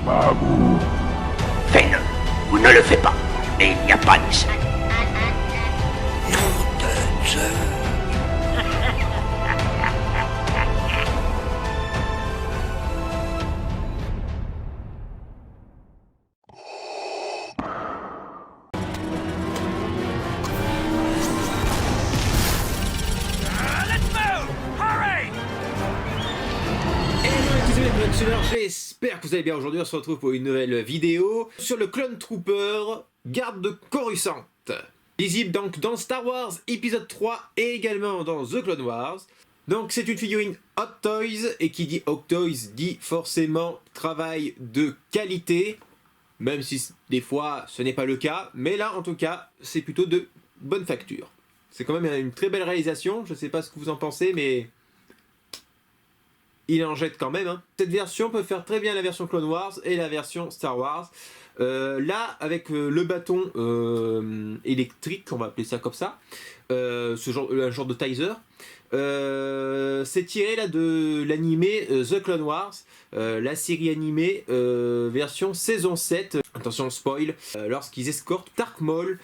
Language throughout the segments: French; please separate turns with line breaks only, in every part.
pas vous.
Fais-le, ou ne le fais pas, et il n'y a pas d'essai.
Nom de Dieu.
J'espère que vous allez bien. Aujourd'hui on se retrouve pour une nouvelle vidéo sur le Clone Trooper Garde de Coruscant, visible donc dans Star Wars épisode 3 et également dans The Clone Wars. Donc c'est une figurine Hot Toys, et qui dit Hot Toys dit forcément travail de qualité, même si des fois ce n'est pas le cas, mais là en tout cas c'est plutôt de bonne facture. C'est quand même une très belle réalisation, je sais pas ce que vous en pensez, mais il en jette quand même. Hein. Cette version peut faire très bien la version Clone Wars et la version Star Wars. Là, avec le bâton électrique, on va appeler ça comme ça, un genre de taser, c'est tiré là de l'animé The Clone Wars, la série animée version saison 7. Attention, spoil, lorsqu'ils escortent Dark Maul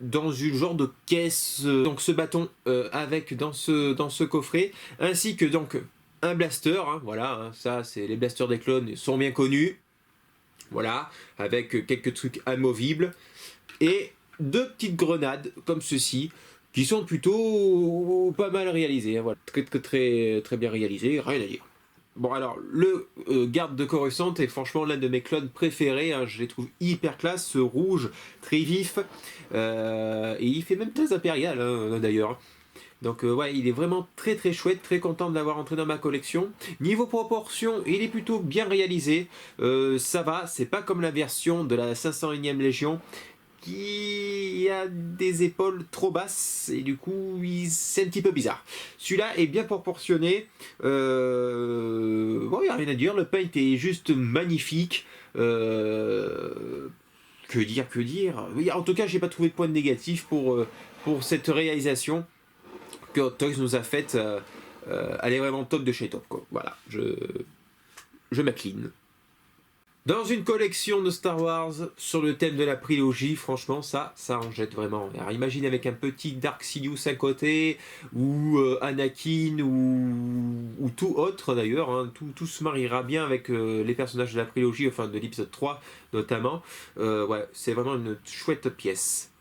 dans une genre de caisse, donc ce bâton avec dans ce coffret, ainsi que donc un blaster, hein, voilà, hein, ça c'est les blasters des clones sont bien connus, voilà, avec quelques trucs amovibles, et deux petites grenades comme ceci, qui sont plutôt pas mal réalisées, hein, voilà, très bien réalisées, rien à dire. Bon alors, le garde de Coruscant est franchement l'un de mes clones préférés, hein, je les trouve hyper classe, ce rouge très vif, et il fait même très impérial hein, d'ailleurs. Donc ouais, il est vraiment très chouette, très content de l'avoir entré dans ma collection. Niveau proportion, il est plutôt bien réalisé, ça va, c'est pas comme la version de la 501e Légion qui a des épaules trop basses et du coup c'est un petit peu bizarre. Celui-là est bien proportionné, bon, il n'y a rien à dire, le paint est juste magnifique. Que dire. Oui, en tout cas, j'ai pas trouvé de point négatif pour cette réalisation que Hot Toys nous a faite. Elle est vraiment top de chez top, quoi. Voilà, je m'incline. Dans une collection de Star Wars sur le thème de la prélogie, franchement ça en jette vraiment. Alors imaginez avec un petit Dark Sidious à côté, ou Anakin, ou tout autre d'ailleurs, hein. Tout se mariera bien avec les personnages de la prélogie, enfin de l'épisode 3 notamment. Ouais, c'est vraiment une chouette pièce.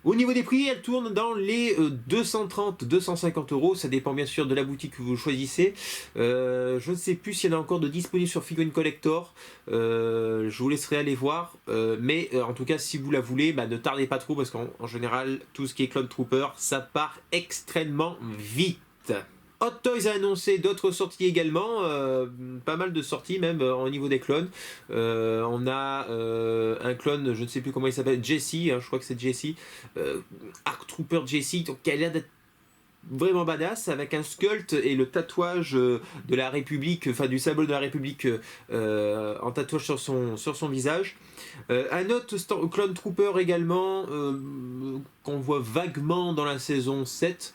Au niveau des prix, elle tourne dans les 230-250 €, ça dépend bien sûr de la boutique que vous choisissez. Je ne sais plus s'il y en a encore de disponibles sur Figurine Collector, je vous laisserai aller voir, mais en tout cas si vous la voulez, ne tardez pas trop, parce qu'en général tout ce qui est Clone Trooper, ça part extrêmement vite. Hot Toys a annoncé d'autres sorties également, pas mal de sorties même au niveau des clones. On a un clone, je ne sais plus comment il s'appelle, Jesse, hein, je crois que c'est Jesse, Arc Trooper Jesse, donc qui a l'air d'être vraiment badass, avec un sculpt et le tatouage de la République, enfin du symbole de la République en tatouage sur son visage. Un autre Clone Trooper également, qu'on voit vaguement dans la saison 7.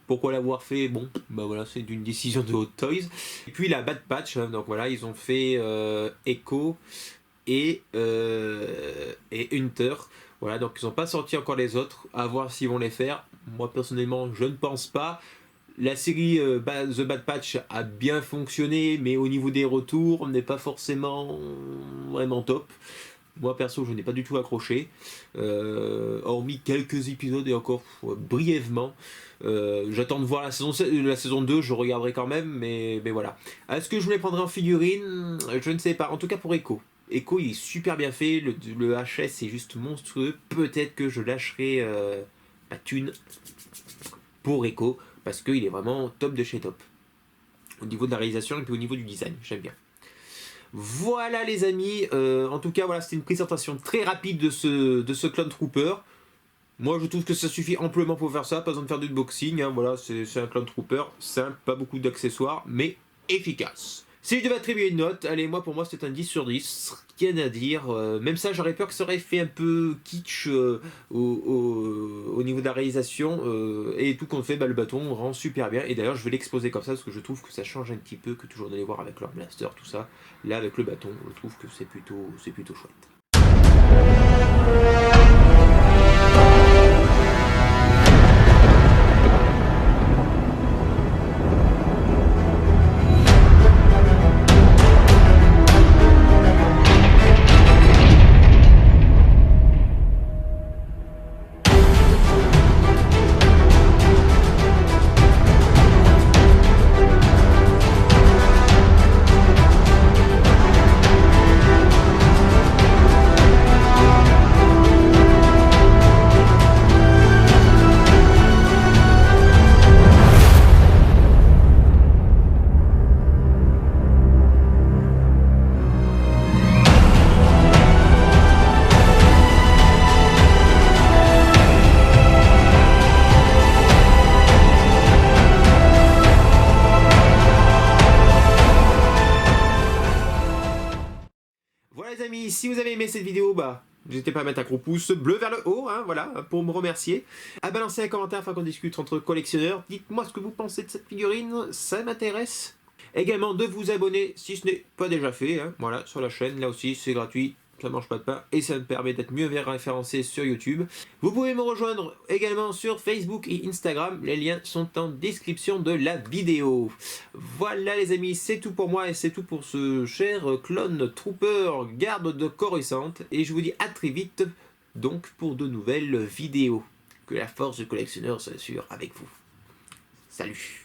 Pourquoi l'avoir fait? Bon, voilà, c'est d'une décision de Hot Toys. Et puis la Bad Batch, hein, donc voilà, ils ont fait Echo et Hunter. Voilà, donc ils n'ont pas sorti encore les autres, à voir s'ils vont les faire. Moi personnellement, je ne pense pas. La série The Bad Batch a bien fonctionné, mais au niveau des retours, on n'est pas forcément vraiment top. Moi perso, je n'ai pas du tout accroché, hormis quelques épisodes et encore brièvement. J'attends de voir la saison 2, je regarderai quand même, mais voilà. Est-ce que je me les prendrai en figurine? Je ne sais pas, en tout cas pour Echo. Echo, il est super bien fait, le HS est juste monstrueux. Peut-être que je lâcherai la thune pour Echo, parce qu'il est vraiment top de chez top. Au niveau de la réalisation et puis au niveau du design, j'aime bien. Voilà les amis, en tout cas voilà, c'était une présentation très rapide de ce Clone Trooper. Moi je trouve que ça suffit amplement pour faire ça, pas besoin de faire du unboxing, hein, voilà, c'est un Clone Trooper simple, pas beaucoup d'accessoires, mais efficace. Si je devais attribuer une note, allez, pour moi c'est un 10 sur 10, rien à dire. Même ça, j'aurais peur que ça aurait fait un peu kitsch au niveau de la réalisation. Et tout compte fait, le bâton rend super bien. Et d'ailleurs, je vais l'exposer comme ça parce que je trouve que ça change un petit peu que toujours d'aller voir avec leur blaster, tout ça. Là, avec le bâton, je trouve que c'est plutôt chouette. Voilà les amis, si vous avez aimé cette vidéo, n'hésitez pas à mettre un gros pouce bleu vers le haut, voilà, pour me remercier. À balancer un commentaire afin qu'on discute entre collectionneurs. Dites-moi ce que vous pensez de cette figurine, ça m'intéresse. Également de vous abonner si ce n'est pas déjà fait, voilà, sur la chaîne, là aussi c'est gratuit. Ça mange pas de pain et ça me permet d'être mieux référencé sur YouTube. Vous pouvez me rejoindre également sur Facebook et Instagram, les liens sont en description de la vidéo. Voilà les amis, c'est tout pour moi et c'est tout pour ce cher clone trooper garde de Coruscant et je vous dis à très vite donc pour de nouvelles vidéos. Que la force du collectionneur s'assure avec vous. Salut.